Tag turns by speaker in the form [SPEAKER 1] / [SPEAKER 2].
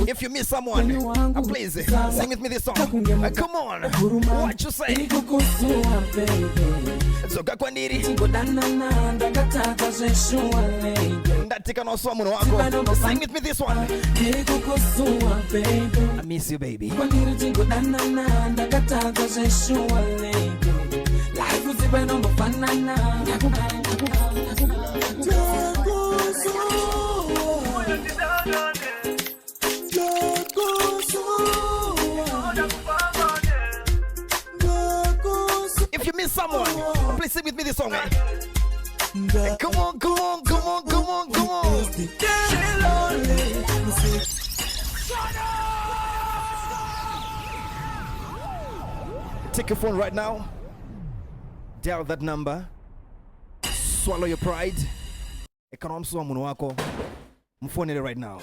[SPEAKER 1] If you miss someone, please sing with me this song. Come on, what you say? Zoga kwa ndiri ndatika no somo wako. Sing with me this one. I miss you, baby. If you miss someone, please sing with me this song. Come on, come on, come on, come on, come on. Take your phone right now. Dial that number. Swallow your pride. Economso muno wako. Mufonere right now.